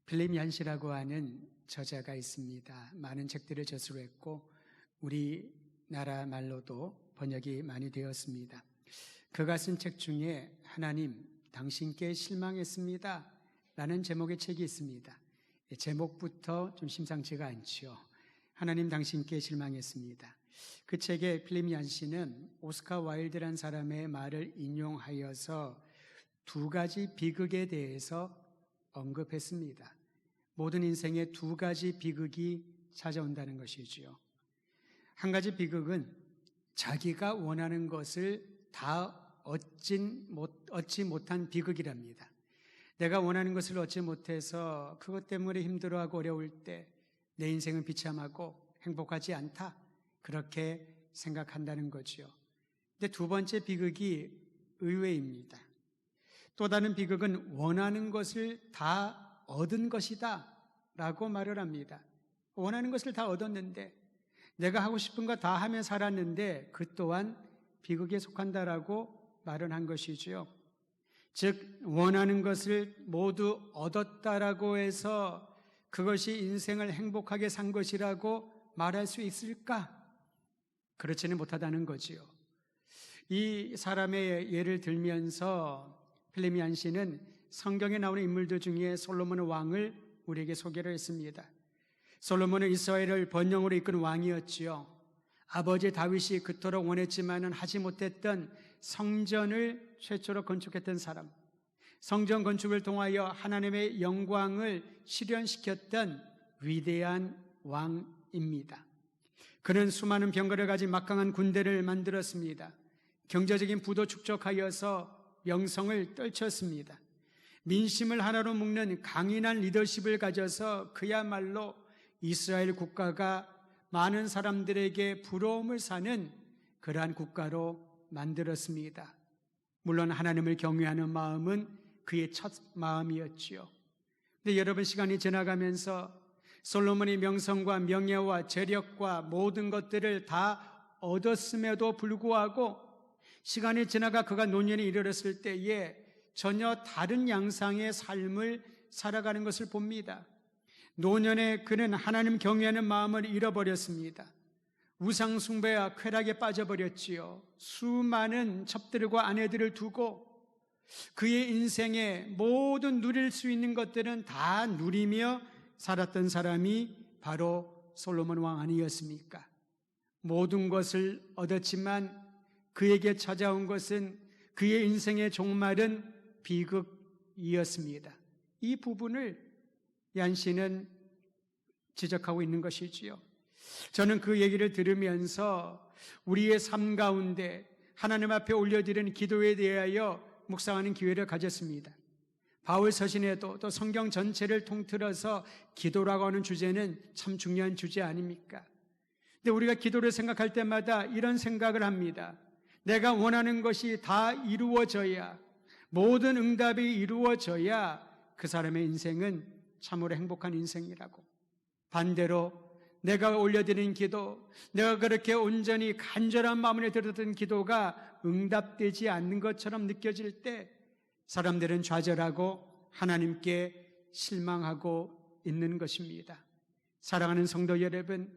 필립 얀시라고 하는 저자가 있습니다. 많은 책들을 저술했고 우리나라 말로도 번역이 많이 되었습니다. 그가 쓴 책 중에 하나님, 당신께 실망했습니다 라는 제목의 책이 있습니다. 제목부터 좀 심상치가 않지요. 하나님, 당신께 실망했습니다. 그 책에 필립 얀시는 오스카 와일드라는 사람의 말을 인용하여서 두 가지 비극에 대해서 언급했습니다. 모든 인생에 두 가지 비극이 찾아온다는 것이지요. 한 가지 비극은 자기가 원하는 것을 다 얻지 못한 비극이랍니다. 내가 원하는 것을 얻지 못해서 그것 때문에 힘들어하고 어려울 때 내 인생은 비참하고 행복하지 않다, 그렇게 생각한다는 거지요. 근데 두 번째 비극이 의외입니다. 또 다른 비극은 원하는 것을 다 얻은 것이다 라고 말을 합니다. 원하는 것을 다 얻었는데, 내가 하고 싶은 거 다 하며 살았는데 그 또한 비극에 속한다라고 말을 한 것이지요. 즉, 원하는 것을 모두 얻었다라고 해서 그것이 인생을 행복하게 산 것이라고 말할 수 있을까? 그렇지는 못하다는 거지요. 이 사람의 예를 들면서 필립 얀시는 성경에 나오는 인물들 중에 솔로몬 왕을 우리에게 소개를 했습니다. 솔로몬은 이스라엘을 번영으로 이끈 왕이었지요. 아버지 다윗이 그토록 원했지만은 하지 못했던 성전을 최초로 건축했던 사람, 성전 건축을 통하여 하나님의 영광을 실현시켰던 위대한 왕입니다. 그는 수많은 병거를 가진 막강한 군대를 만들었습니다. 경제적인 부도 축적하여서 명성을 떨쳤습니다. 민심을 하나로 묶는 강인한 리더십을 가져서 그야말로 이스라엘 국가가 많은 사람들에게 부러움을 사는 그러한 국가로 만들었습니다. 물론 하나님을 경외하는 마음은 그의 첫 마음이었지요. 근데 여러분, 시간이 지나가면서 솔로몬이 명성과 명예와 재력과 모든 것들을 다 얻었음에도 불구하고 시간이 지나가 그가 노년에 이르렀을 때에 전혀 다른 양상의 삶을 살아가는 것을 봅니다. 노년에 그는 하나님 경외하는 마음을 잃어버렸습니다. 우상 숭배와 쾌락에 빠져버렸지요. 수많은 첩들과 아내들을 두고 그의 인생에 모든 누릴 수 있는 것들은 다 누리며 살았던 사람이 바로 솔로몬 왕 아니었습니까? 모든 것을 얻었지만 그에게 찾아온 것은, 그의 인생의 종말은 비극이었습니다. 이 부분을 얀시는 지적하고 있는 것이지요. 저는 그 얘기를 들으면서 우리의 삶 가운데 하나님 앞에 올려드리는 기도에 대하여 묵상하는 기회를 가졌습니다. 바울 서신에도 또 성경 전체를 통틀어서 기도라고 하는 주제는 참 중요한 주제 아닙니까? 근데 우리가 기도를 생각할 때마다 이런 생각을 합니다. 내가 원하는 것이 다 이루어져야, 모든 응답이 이루어져야 그 사람의 인생은 참으로 행복한 인생이라고. 반대로 내가 올려드린 기도, 내가 그렇게 온전히 간절한 마음으로 드렸던 기도가 응답되지 않는 것처럼 느껴질 때 사람들은 좌절하고 하나님께 실망하고 있는 것입니다. 사랑하는 성도 여러분,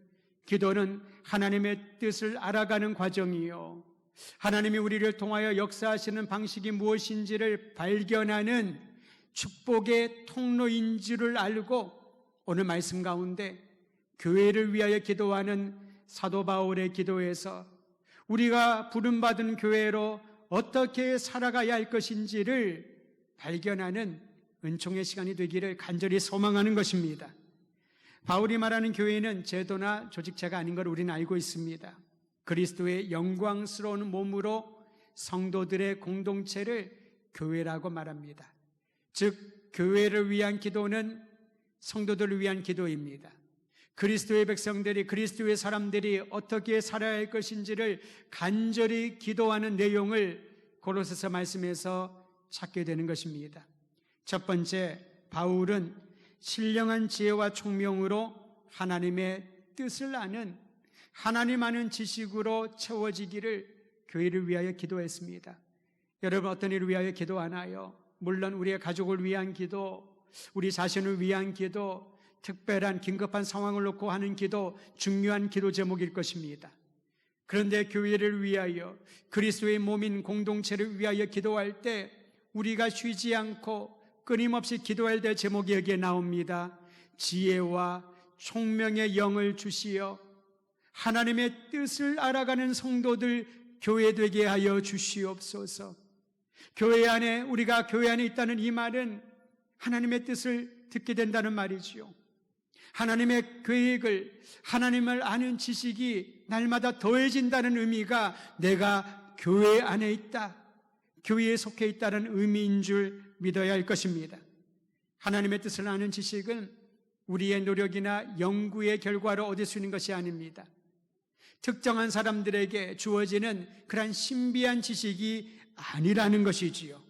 기도는 하나님의 뜻을 알아가는 과정이요, 하나님이 우리를 통하여 역사하시는 방식이 무엇인지를 발견하는 축복의 통로인 줄을 알고, 오늘 말씀 가운데 교회를 위하여 기도하는 사도 바울의 기도에서 우리가 부름받은 교회로 어떻게 살아가야 할 것인지를 발견하는 은총의 시간이 되기를 간절히 소망하는 것입니다. 바울이 말하는 교회는 제도나 조직체가 아닌 걸 우리는 알고 있습니다. 그리스도의 영광스러운 몸으로 성도들의 공동체를 교회라고 말합니다. 즉, 교회를 위한 기도는 성도들을 위한 기도입니다. 그리스도의 백성들이, 그리스도의 사람들이 어떻게 살아야 할 것인지를 간절히 기도하는 내용을 고로새서 말씀에서 찾게 되는 것입니다. 첫 번째, 바울은 신령한 지혜와 총명으로 하나님의 뜻을 아는, 하나님 아는 지식으로 채워지기를 교회를 위하여 기도했습니다. 여러분, 어떤 일을 위하여 기도하나요? 물론 우리의 가족을 위한 기도, 우리 자신을 위한 기도, 특별한 긴급한 상황을 놓고 하는 기도, 중요한 기도 제목일 것입니다. 그런데 교회를 위하여, 그리스도의 몸인 공동체를 위하여 기도할 때 우리가 쉬지 않고 끊임없이 기도해야 될 제목이 여기에 나옵니다. 지혜와 총명의 영을 주시어 하나님의 뜻을 알아가는 성도들 교회 되게 하여 주시옵소서. 교회 안에, 우리가 교회 안에 있다는 이 말은 하나님의 뜻을 듣게 된다는 말이지요. 하나님의 계획을, 하나님을 아는 지식이 날마다 더해진다는 의미가 내가 교회 안에 있다, 교회에 속해 있다는 의미인 줄 믿어야 할 것입니다. 하나님의 뜻을 아는 지식은 우리의 노력이나 연구의 결과로 얻을 수 있는 것이 아닙니다. 특정한 사람들에게 주어지는 그런 신비한 지식이 아니라는 것이지요.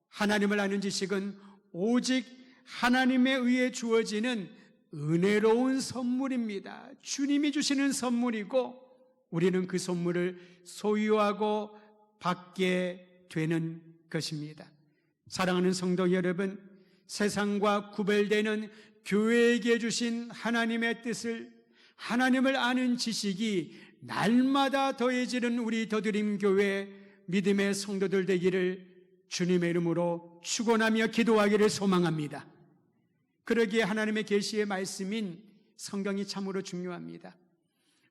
하나님을 아는 지식은 오직 하나님에 의해 주어지는 은혜로운 선물입니다. 주님이 주시는 선물이고 우리는 그 선물을 소유하고 받게 되는 것입니다. 사랑하는 성도 여러분, 세상과 구별되는 교회에게 주신 하나님의 뜻을, 하나님을 아는 지식이 날마다 더해지는 우리 더드림 교회 믿음의 성도들 되기를 주님의 이름으로 축원하며 기도하기를 소망합니다. 그러기에 하나님의 계시의 말씀인 성경이 참으로 중요합니다.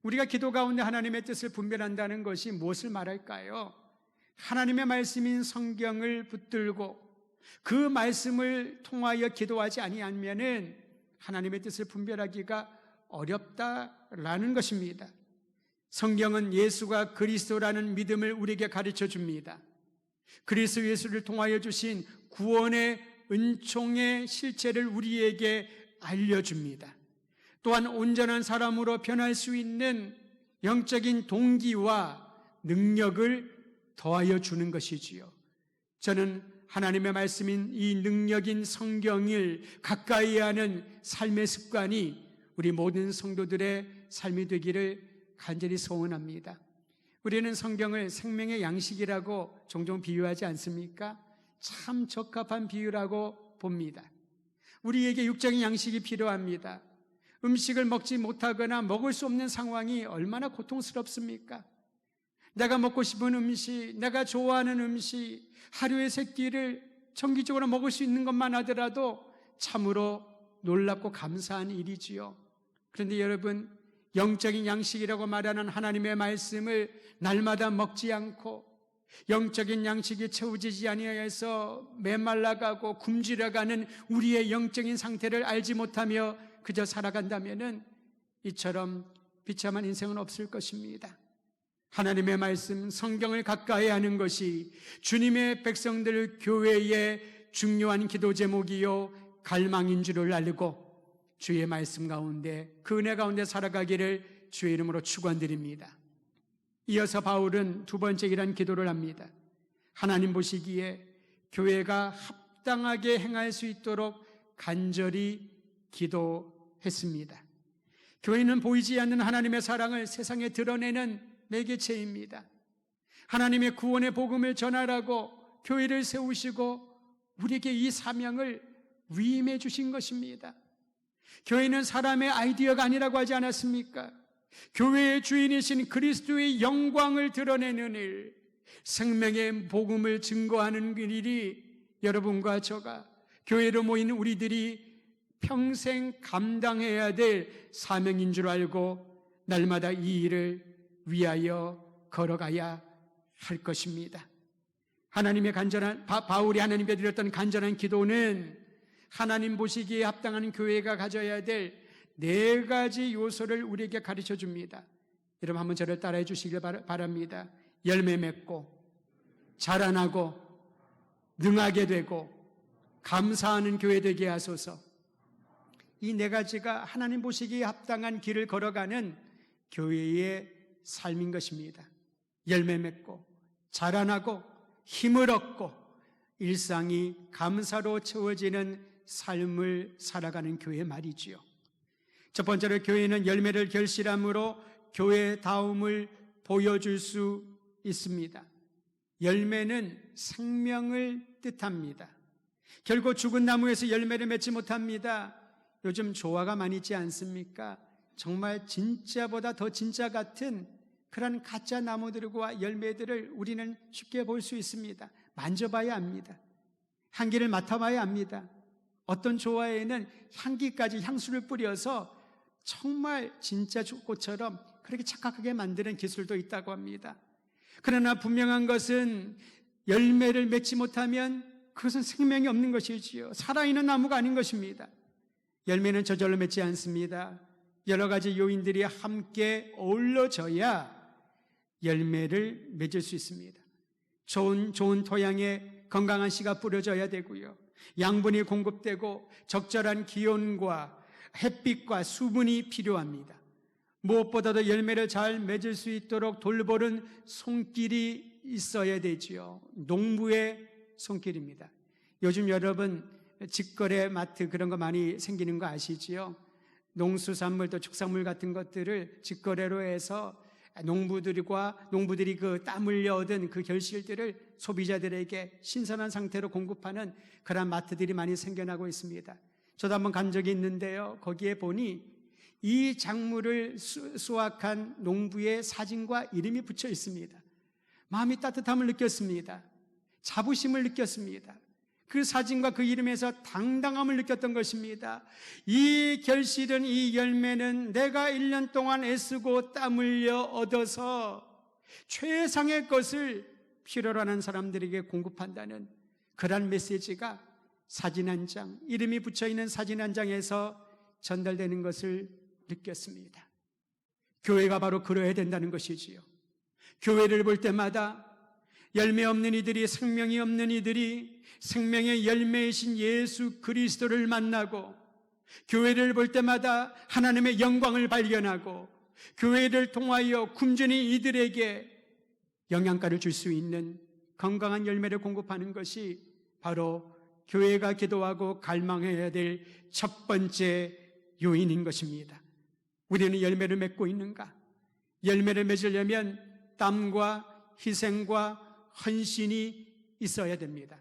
우리가 기도 가운데 하나님의 뜻을 분별한다는 것이 무엇을 말할까요? 하나님의 말씀인 성경을 붙들고 그 말씀을 통하여 기도하지 아니하면은 하나님의 뜻을 분별하기가 어렵다라는 것입니다. 성경은 예수가 그리스도라는 믿음을 우리에게 가르쳐 줍니다. 그리스도 예수를 통하여 주신 구원의 은총의 실체를 우리에게 알려줍니다. 또한 온전한 사람으로 변할 수 있는 영적인 동기와 능력을 더하여 주는 것이지요. 저는 하나님의 말씀인 이 능력인 성경을 가까이 하는 삶의 습관이 우리 모든 성도들의 삶이 되기를 간절히 소원합니다. 우리는 성경을 생명의 양식이라고 종종 비유하지 않습니까? 참 적합한 비유라고 봅니다. 우리에게 육적인 양식이 필요합니다. 음식을 먹지 못하거나 먹을 수 없는 상황이 얼마나 고통스럽습니까? 내가 먹고 싶은 음식, 내가 좋아하는 음식, 하루에 3끼를 정기적으로 먹을 수 있는 것만 하더라도 참으로 놀랍고 감사한 일이지요. 그런데 여러분, 영적인 양식이라고 말하는 하나님의 말씀을 날마다 먹지 않고 영적인 양식이 채워지지 아니하여서 메말라가고 굶주려가는 우리의 영적인 상태를 알지 못하며 그저 살아간다면은 이처럼 비참한 인생은 없을 것입니다. 하나님의 말씀, 성경을 가까이 하는 것이 주님의 백성들 교회의 중요한 기도 제목이요 갈망인 줄을 알고 주의 말씀 가운데, 그 은혜 가운데 살아가기를 주의 이름으로 축원드립니다. 이어서 바울은 두 번째 이런 기도를 합니다. 하나님 보시기에 교회가 합당하게 행할 수 있도록 간절히 기도했습니다. 교회는 보이지 않는 하나님의 사랑을 세상에 드러내는 매개체입니다. 하나님의 구원의 복음을 전하라고 교회를 세우시고 우리에게 이 사명을 위임해 주신 것입니다. 교회는 사람의 아이디어가 아니라고 하지 않았습니까? 교회의 주인이신 그리스도의 영광을 드러내는 일, 생명의 복음을 증거하는 일이 여러분과 저가 교회로 모인 우리들이 평생 감당해야 될 사명인 줄 알고 날마다 이 일을 위하여 걸어가야 할 것입니다. 하나님의 바울이 하나님께 드렸던 간절한 기도는 하나님 보시기에 합당한 교회가 가져야 될 4가지 요소를 우리에게 가르쳐 줍니다. 여러분 한번 저를 따라해 주시길 바랍니다. 열매 맺고 자라나고 능하게 되고 감사하는 교회 되게 하소서. 이 4가지가 하나님 보시기에 합당한 길을 걸어가는 교회의 삶인 것입니다. 열매 맺고 자라나고 힘을 얻고 일상이 감사로 채워지는 삶을 살아가는 교회 말이지요. 첫 번째로 교회는 열매를 결실함으로 교회다움을 보여줄 수 있습니다. 열매는 생명을 뜻합니다. 결국 죽은 나무에서 열매를 맺지 못합니다. 요즘 조화가 많이 있지 않습니까? 정말 진짜보다 더 진짜 같은 그런 가짜 나무들과 열매들을 우리는 쉽게 볼 수 있습니다. 만져봐야 합니다. 향기를 맡아봐야 합니다. 어떤 조화에는 향기까지 향수를 뿌려서 정말 진짜 꽃처럼 그렇게 착각하게 만드는 기술도 있다고 합니다. 그러나 분명한 것은 열매를 맺지 못하면 그것은 생명이 없는 것이지요. 살아있는 나무가 아닌 것입니다. 열매는 저절로 맺지 않습니다. 여러 가지 요인들이 함께 어우러져야 열매를 맺을 수 있습니다. 좋은 토양에 건강한 씨가 뿌려져야 되고요. 양분이 공급되고 적절한 기온과 햇빛과 수분이 필요합니다. 무엇보다도 열매를 잘 맺을 수 있도록 돌보는 손길이 있어야 되지요. 농부의 손길입니다. 요즘 여러분 직거래 마트 그런 거 많이 생기는 거 아시지요? 농수산물 또 축산물 같은 것들을 직거래로 해서 농부들이 그 땀 흘려 얻은 그 결실들을 소비자들에게 신선한 상태로 공급하는 그런 마트들이 많이 생겨나고 있습니다. 저도 한번 간 적이 있는데요. 거기에 보니 이 작물을 수확한 농부의 사진과 이름이 붙여 있습니다. 마음이 따뜻함을 느꼈습니다. 자부심을 느꼈습니다. 그 사진과 그 이름에서 당당함을 느꼈던 것입니다. 이 결실은, 이 열매는 내가 1년 동안 애쓰고 땀 흘려 얻어서 최상의 것을 필요로 하는 사람들에게 공급한다는 그런 메시지가 사진 한 장, 이름이 붙여있는 사진 한 장에서 전달되는 것을 느꼈습니다. 교회가 바로 그러해야 된다는 것이지요. 교회를 볼 때마다 열매 없는 이들이, 생명이 없는 이들이 생명의 열매이신 예수 그리스도를 만나고, 교회를 볼 때마다 하나님의 영광을 발견하고, 교회를 통하여 굶주린 이들에게 영양가를 줄 수 있는 건강한 열매를 공급하는 것이 바로 교회가 기도하고 갈망해야 될 첫 번째 요인인 것입니다. 우리는 열매를 맺고 있는가? 열매를 맺으려면 땀과 희생과 헌신이 있어야 됩니다.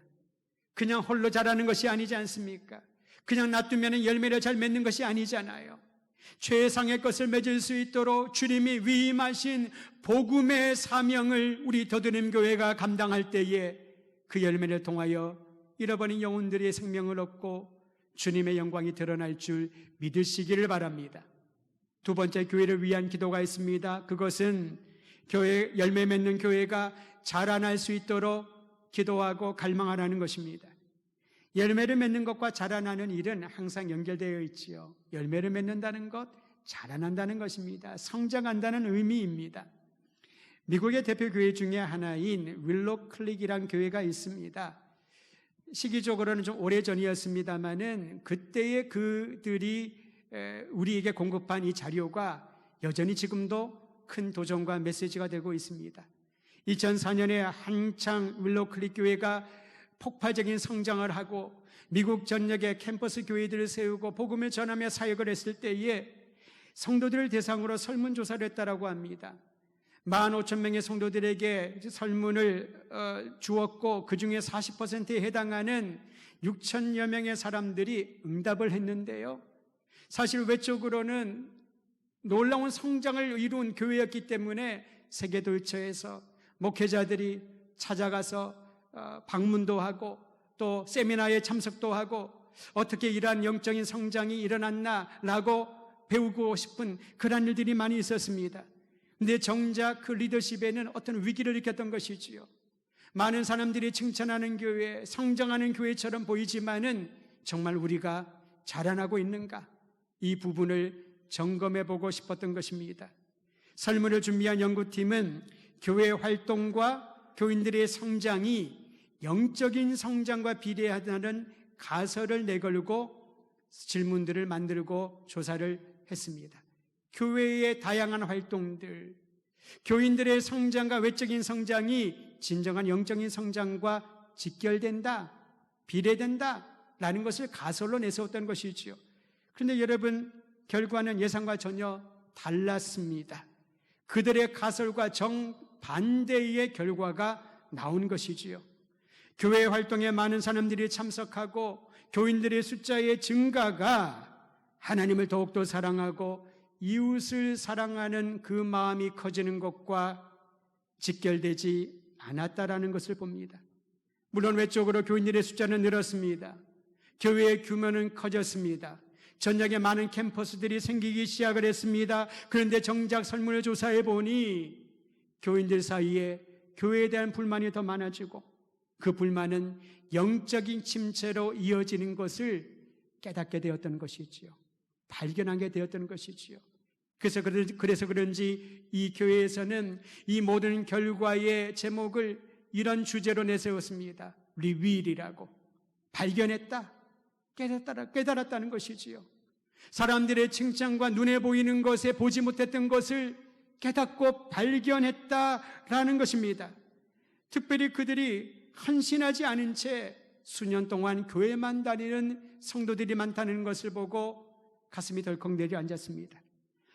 그냥 홀로 자라는 것이 아니지 않습니까? 그냥 놔두면 열매를 잘 맺는 것이 아니잖아요. 최상의 것을 맺을 수 있도록 주님이 위임하신 복음의 사명을 우리 더드림 교회가 감당할 때에 그 열매를 통하여 잃어버린 영혼들의 생명을 얻고 주님의 영광이 드러날 줄 믿으시기를 바랍니다. 두 번째, 교회를 위한 기도가 있습니다. 그것은 열매 맺는 교회가 자라날 수 있도록 기도하고 갈망하라는 것입니다. 열매를 맺는 것과 자라나는 일은 항상 연결되어 있지요. 열매를 맺는다는 것, 자라난다는 것입니다. 성장한다는 의미입니다. 미국의 대표 교회 중에 하나인 윌로 클릭이라는 교회가 있습니다. 시기적으로는 좀 오래전이었습니다마는 그때의 그들이 우리에게 공급한 이 자료가 여전히 지금도 큰 도전과 메시지가 되고 있습니다. 2004년에 한창 윌로 클릭 교회가 폭발적인 성장을 하고 미국 전역에 캠퍼스 교회들을 세우고 복음을 전하며 사역을 했을 때에 성도들을 대상으로 설문조사를 했다라고 합니다. 15,000명의 성도들에게 설문을 주었고 그 중에 40%에 해당하는 6,000여 명의 사람들이 응답을 했는데요. 사실 외적으로는 놀라운 성장을 이룬 교회였기 때문에 세계도처에서 목회자들이 찾아가서 방문도 하고 또 세미나에 참석도 하고 어떻게 이러한 영적인 성장이 일어났나라고 배우고 싶은 그런 일들이 많이 있었습니다. 근데 정작 그 리더십에는 어떤 위기를 느꼈던 것이지요. 많은 사람들이 칭찬하는 교회, 성장하는 교회처럼 보이지만은 정말 우리가 자라나고 있는가? 이 부분을 점검해 보고 싶었던 것입니다. 설문을 준비한 연구팀은 교회 활동과 교인들의 성장이 영적인 성장과 비례하다는 가설을 내걸고 질문들을 만들고 조사를 했습니다. 교회의 다양한 활동들, 교인들의 성장과 외적인 성장이 진정한 영적인 성장과 직결된다, 비례된다라는 것을 가설로 내세웠던 것이지요. 그런데 여러분, 결과는 예상과 전혀 달랐습니다. 그들의 가설과 정반대의 결과가 나온 것이지요. 교회 활동에 많은 사람들이 참석하고 교인들의 숫자의 증가가 하나님을 더욱더 사랑하고 이웃을 사랑하는 그 마음이 커지는 것과 직결되지 않았다라는 것을 봅니다. 물론 외적으로 교인들의 숫자는 늘었습니다. 교회의 규모는 커졌습니다. 전역에 많은 캠퍼스들이 생기기 시작을 했습니다. 그런데 정작 설문을 조사해 보니 교인들 사이에 교회에 대한 불만이 더 많아지고 그 불만은 영적인 침체로 이어지는 것을 깨닫게 되었던 것이지요. 발견하게 되었던 것이지요. 그래서 그런지 이 교회에서는 이 모든 결과의 제목을 이런 주제로 내세웠습니다. 리윌이라고. 발견했다, 깨달았다는 것이지요. 사람들의 칭찬과 눈에 보이는 것에 보지 못했던 것을 깨닫고 발견했다라는 것입니다. 특별히 그들이 헌신하지 않은 채 수년 동안 교회만 다니는 성도들이 많다는 것을 보고 가슴이 덜컥 내려앉았습니다.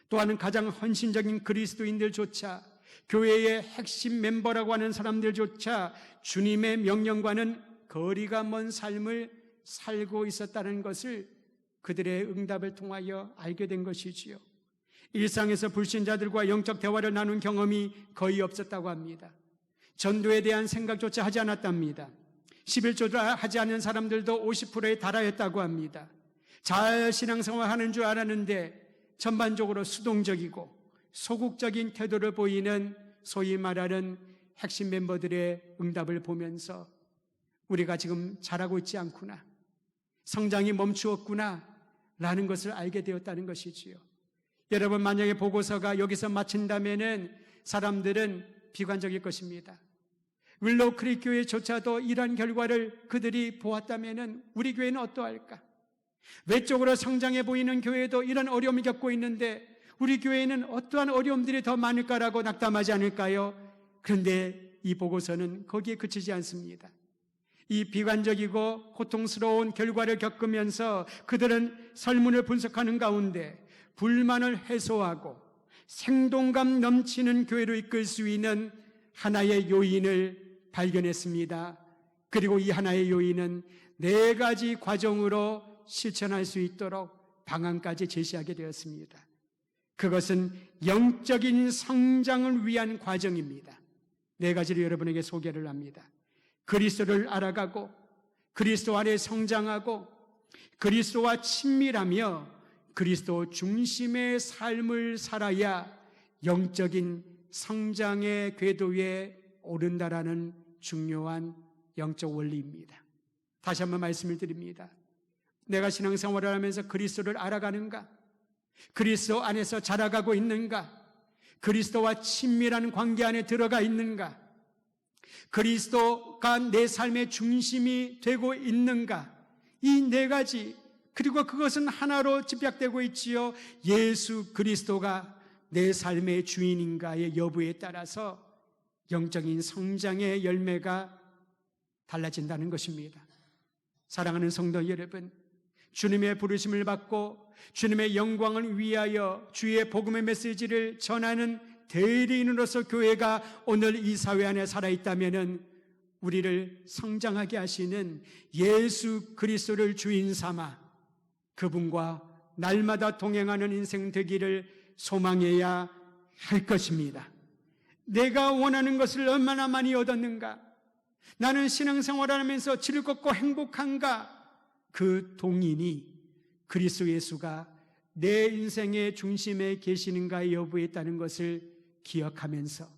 또한 가장 헌신적인 그리스도인들조차, 교회의 핵심 멤버라고 하는 사람들조차 주님의 명령과는 거리가 먼 삶을 살고 있었다는 것을 그들의 응답을 통하여 알게 된 것이지요. 일상에서 불신자들과 영적 대화를 나눈 경험이 거의 없었다고 합니다. 전도에 대한 생각조차 하지 않았답니다. 11조를 하지 않는 사람들도 50%에 달하였다고 합니다. 잘 신앙생활하는 줄 알았는데 전반적으로 수동적이고 소극적인 태도를 보이는 소위 말하는 핵심 멤버들의 응답을 보면서 우리가 지금 잘하고 있지 않구나, 성장이 멈추었구나 라는 것을 알게 되었다는 것이지요. 여러분, 만약에 보고서가 여기서 마친다면은 사람들은 비관적일 것입니다. 윌로우 크릭 교회조차도 이러한 결과를 그들이 보았다면은 우리 교회는 어떠할까? 외적으로 성장해 보이는 교회도 이런 어려움을 겪고 있는데 우리 교회는 어떠한 어려움들이 더 많을까라고 낙담하지 않을까요? 그런데 이 보고서는 거기에 그치지 않습니다. 이 비관적이고 고통스러운 결과를 겪으면서 그들은 설문을 분석하는 가운데 불만을 해소하고 생동감 넘치는 교회로 이끌 수 있는 하나의 요인을 발견했습니다. 그리고 이 하나의 요인은 4가지 과정으로 실천할 수 있도록 방안까지 제시하게 되었습니다. 그것은 영적인 성장을 위한 과정입니다. 4가지를 여러분에게 소개를 합니다. 그리스도를 알아가고 그리스도 안에 성장하고 그리스도와 친밀하며 그리스도 중심의 삶을 살아야 영적인 성장의 궤도에 오른다라는 중요한 영적 원리입니다. 다시 한번 말씀을 드립니다. 내가 신앙생활을 하면서 그리스도를 알아가는가? 그리스도 안에서 자라가고 있는가? 그리스도와 친밀한 관계 안에 들어가 있는가? 그리스도가 내 삶의 중심이 되고 있는가? 이 4가지, 그리고 그것은 하나로 집약되고 있지요. 예수 그리스도가 내 삶의 주인인가의 여부에 따라서 영적인 성장의 열매가 달라진다는 것입니다. 사랑하는 성도 여러분, 주님의 부르심을 받고 주님의 영광을 위하여 주의 복음의 메시지를 전하는 대리인으로서 교회가 오늘 이 사회 안에 살아있다면 우리를 성장하게 하시는 예수 그리스도를 주인 삼아 그분과 날마다 동행하는 인생 되기를 소망해야 할 것입니다. 내가 원하는 것을 얼마나 많이 얻었는가? 나는 신앙생활을 하면서 즐겁고 행복한가? 그 동인이 그리스도 예수가 내 인생의 중심에 계시는가의 여부에 있다는 것을 기억하면서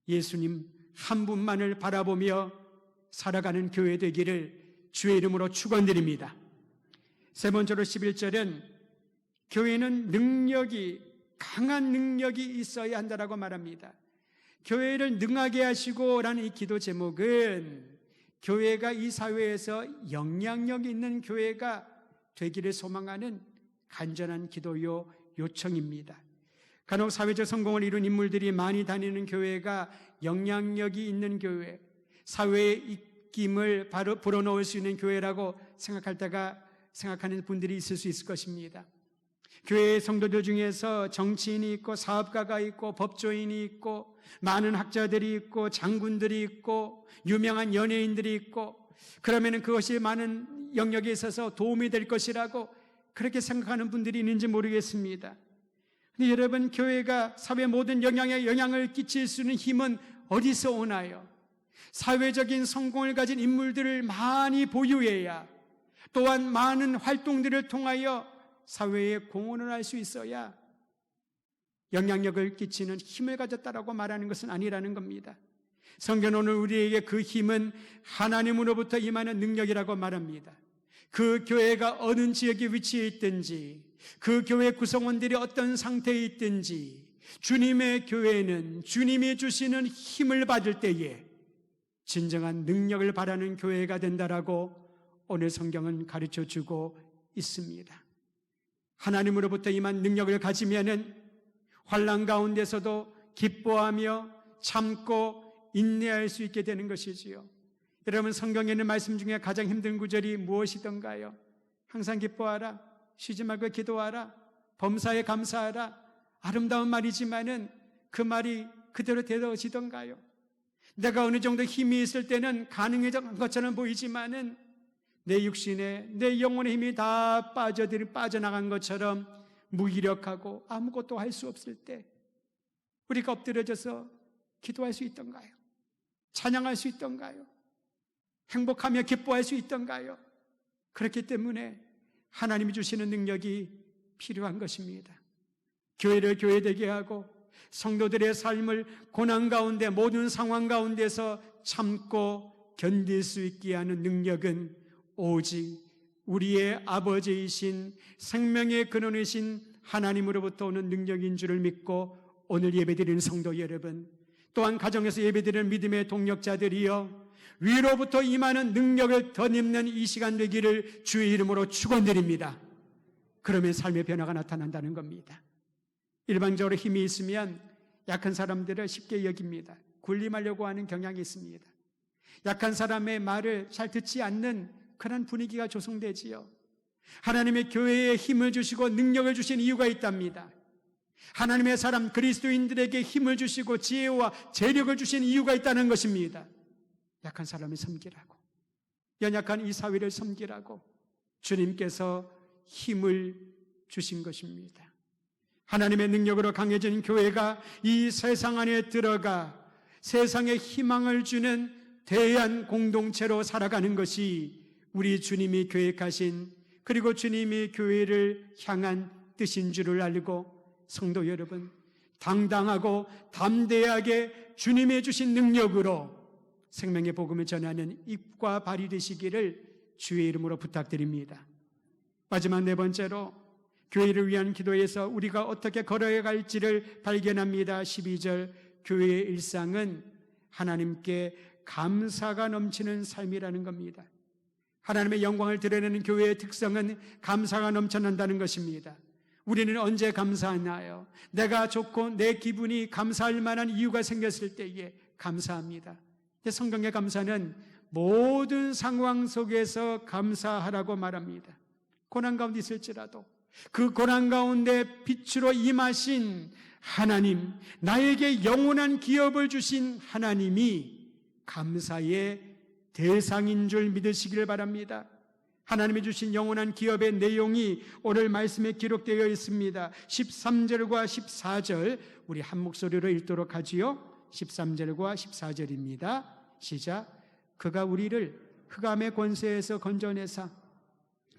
예수님 한 분만을 바라보며 살아가는 교회 되기를 주의 이름으로 축원드립니다. 3번째로 11절은 교회는 강한 능력이 있어야 한다라고 말합니다. 교회를 능하게 하시고라는 이 기도 제목은 교회가 이 사회에서 영향력 있는 교회가 되기를 소망하는 간절한 기도요 요청입니다. 간혹 사회적 성공을 이룬 인물들이 많이 다니는 교회가 영향력이 있는 교회, 사회의 입김을 바로 불어넣을 수 있는 교회라고 생각하는 분들이 있을 수 있을 것입니다. 교회 성도들 중에서 정치인이 있고 사업가가 있고 법조인이 있고 많은 학자들이 있고 장군들이 있고 유명한 연예인들이 있고, 그러면 그것이 많은 영역에 있어서 도움이 될 것이라고 그렇게 생각하는 분들이 있는지 모르겠습니다. 근데 여러분, 교회가 사회 모든 영향에 영향을 끼칠 수 있는 힘은 어디서 오나요? 사회적인 성공을 가진 인물들을 많이 보유해야, 또한 많은 활동들을 통하여 사회에 공헌을 할 수 있어야 영향력을 끼치는 힘을 가졌다라고 말하는 것은 아니라는 겁니다. 성경은 오늘 우리에게 그 힘은 하나님으로부터 임하는 능력이라고 말합니다. 그 교회가 어느 지역에 위치해 있든지, 그 교회 구성원들이 어떤 상태에 있든지, 주님의 교회는 주님이 주시는 힘을 받을 때에 진정한 능력을 바라는 교회가 된다라고 오늘 성경은 가르쳐주고 있습니다. 하나님으로부터 임한 능력을 가지면은 환난 가운데서도 기뻐하며 참고 인내할 수 있게 되는 것이지요. 여러분, 성경에 있는 말씀 중에 가장 힘든 구절이 무엇이던가요? 항상 기뻐하라, 쉬지 말고 기도하라, 범사에 감사하라. 아름다운 말이지만은 그 말이 그대로 되어지던가요? 내가 어느 정도 힘이 있을 때는 가능해진 것처럼 보이지만은 내 육신에, 내 영혼의 힘이 다 빠져나간 것처럼 무기력하고 아무것도 할 수 없을 때 우리가 엎드려져서 기도할 수 있던가요? 찬양할 수 있던가요? 행복하며 기뻐할 수 있던가요? 그렇기 때문에 하나님이 주시는 능력이 필요한 것입니다. 교회를 교회되게 하고 성도들의 삶을 고난 가운데, 모든 상황 가운데서 참고 견딜 수 있게 하는 능력은 오직 우리의 아버지이신 생명의 근원이신 하나님으로부터 오는 능력인 줄을 믿고, 오늘 예배드리는 성도 여러분, 또한 가정에서 예배드리는 믿음의 동력자들이여, 위로부터 임하는 능력을 덧입는 이 시간 되기를 주의 이름으로 축원드립니다. 그러면 삶의 변화가 나타난다는 겁니다. 일반적으로 힘이 있으면 약한 사람들을 쉽게 여깁니다. 군림하려고 하는 경향이 있습니다. 약한 사람의 말을 잘 듣지 않는 그런 분위기가 조성되지요. 하나님의 교회에 힘을 주시고 능력을 주신 이유가 있답니다. 하나님의 사람 그리스도인들에게 힘을 주시고 지혜와 재력을 주신 이유가 있다는 것입니다. 약한 사람을 섬기라고, 연약한 이 사회를 섬기라고 주님께서 힘을 주신 것입니다. 하나님의 능력으로 강해진 교회가 이 세상 안에 들어가 세상에 희망을 주는 대한 공동체로 살아가는 것이 우리 주님이 계획하신, 그리고 주님이 교회를 향한 뜻인 줄을 알고, 성도 여러분, 당당하고 담대하게 주님의 주신 능력으로 생명의 복음을 전하는 입과 발이 되시기를 주의 이름으로 부탁드립니다. 마지막 네 번째로, 교회를 위한 기도에서 우리가 어떻게 걸어야 할지를 발견합니다. 12절, 교회의 일상은 하나님께 감사가 넘치는 삶이라는 겁니다. 하나님의 영광을 드러내는 교회의 특성은 감사가 넘쳐난다는 것입니다. 우리는 언제 감사하나요? 내가 좋고 내 기분이 감사할 만한 이유가 생겼을 때에 감사합니다. 성경의 감사는 모든 상황 속에서 감사하라고 말합니다. 고난 가운데 있을지라도 그 고난 가운데 빛으로 임하신 하나님, 나에게 영원한 기업을 주신 하나님이 감사의 대상인 줄 믿으시기를 바랍니다. 하나님이 주신 영원한 기업의 내용이 오늘 말씀에 기록되어 있습니다. 13절과 14절 우리 한 목소리로 읽도록 하지요. 13절과 14절입니다. 시작. 그가 우리를 흑암의 권세에서 건져내사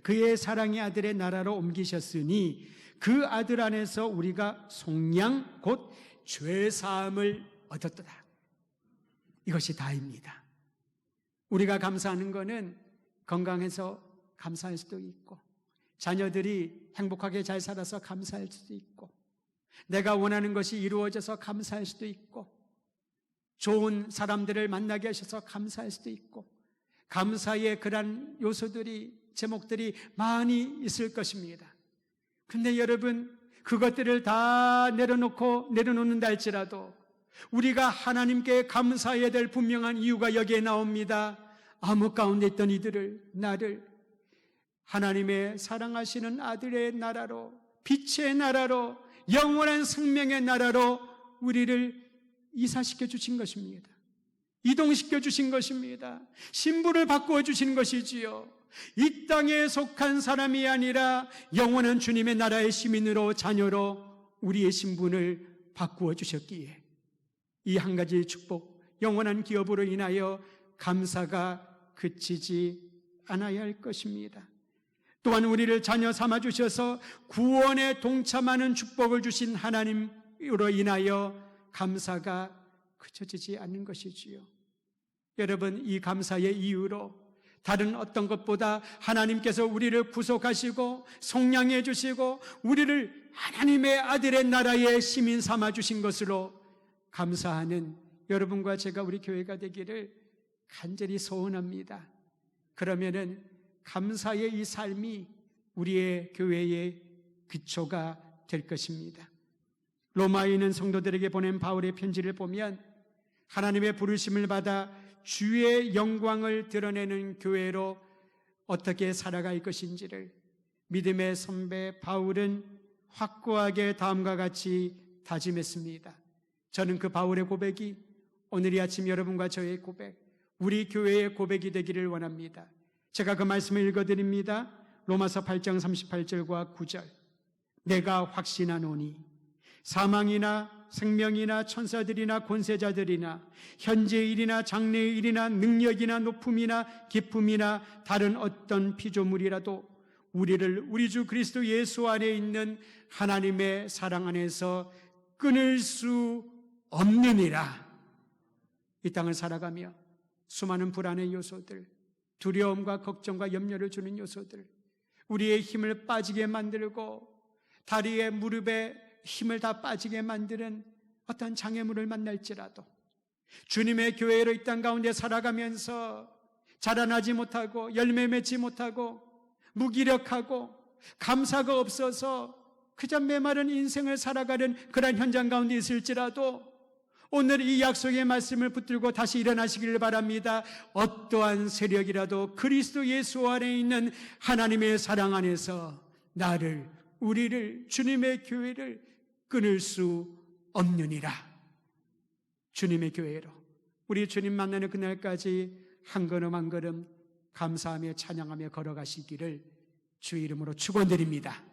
그의 사랑의 아들의 나라로 옮기셨으니 그 아들 안에서 우리가 속량 곧 죄사함을 얻었도다. 이것이 다입니다. 우리가 감사하는 것은 건강해서 감사할 수도 있고, 자녀들이 행복하게 잘 살아서 감사할 수도 있고, 내가 원하는 것이 이루어져서 감사할 수도 있고, 좋은 사람들을 만나게 하셔서 감사할 수도 있고, 감사의 그런 요소들이, 제목들이 많이 있을 것입니다. 근데 여러분, 그것들을 다 내려놓는다 할지라도 우리가 하나님께 감사해야 될 분명한 이유가 여기에 나옵니다. 암흑 가운데 있던 이들을, 나를 하나님의 사랑하시는 아들의 나라로 빛의 나라로, 영원한 생명의 나라로 우리를 이사시켜 주신 것입니다. 이동시켜 주신 것입니다. 신분을 바꾸어 주신 것이지요. 이 땅에 속한 사람이 아니라 영원한 주님의 나라의 시민으로, 자녀로 우리의 신분을 바꾸어 주셨기에 이 한 가지 축복, 영원한 기업으로 인하여 감사가 그치지 않아야 할 것입니다. 또한 우리를 자녀 삼아 주셔서 구원에 동참하는 축복을 주신 하나님으로 인하여 감사가 그쳐지지 않는 것이지요. 여러분, 이 감사의 이유로 다른 어떤 것보다 하나님께서 우리를 구속하시고 속량해 주시고 우리를 하나님의 아들의 나라의 시민 삼아 주신 것으로 감사하는 여러분과 제가 우리 교회가 되기를 간절히 소원합니다. 그러면은 감사의 이 삶이 우리의 교회의 기초가 될 것입니다. 로마에 있는 성도들에게 보낸 바울의 편지를 보면 하나님의 부르심을 받아 주의 영광을 드러내는 교회로 어떻게 살아갈 것인지를 믿음의 선배 바울은 확고하게 다음과 같이 다짐했습니다. 저는 그 바울의 고백이 오늘 이 아침 여러분과 저의 고백, 우리 교회의 고백이 되기를 원합니다. 제가 그 말씀을 읽어드립니다. 로마서 8장 38절과 9절. 내가 확신하노니 사망이나 생명이나 천사들이나 권세자들이나 현재의 일이나 장래의 일이나 능력이나 높음이나 기쁨이나 다른 어떤 피조물이라도 우리를 우리 주 그리스도 예수 안에 있는 하나님의 사랑 안에서 끊을 수 없느니라. 이 땅을 살아가며 수많은 불안의 요소들, 두려움과 걱정과 염려를 주는 요소들, 우리의 힘을 빠지게 만들고 다리에 무릎에 힘을 다 빠지게 만드는 어떤 장애물을 만날지라도 주님의 교회로 이 땅 가운데 살아가면서 자라나지 못하고 열매 맺지 못하고 무기력하고 감사가 없어서 그저 메마른 인생을 살아가는 그런 현장 가운데 있을지라도 오늘 이 약속의 말씀을 붙들고 다시 일어나시기를 바랍니다. 어떠한 세력이라도 그리스도 예수 안에 있는 하나님의 사랑 안에서 나를, 우리를, 주님의 교회를 끊을 수 없느니라. 주님의 교회로 우리 주님 만나는 그날까지 한 걸음 한 걸음 감사하며 찬양하며 걸어가시기를 주의 이름으로 축원드립니다.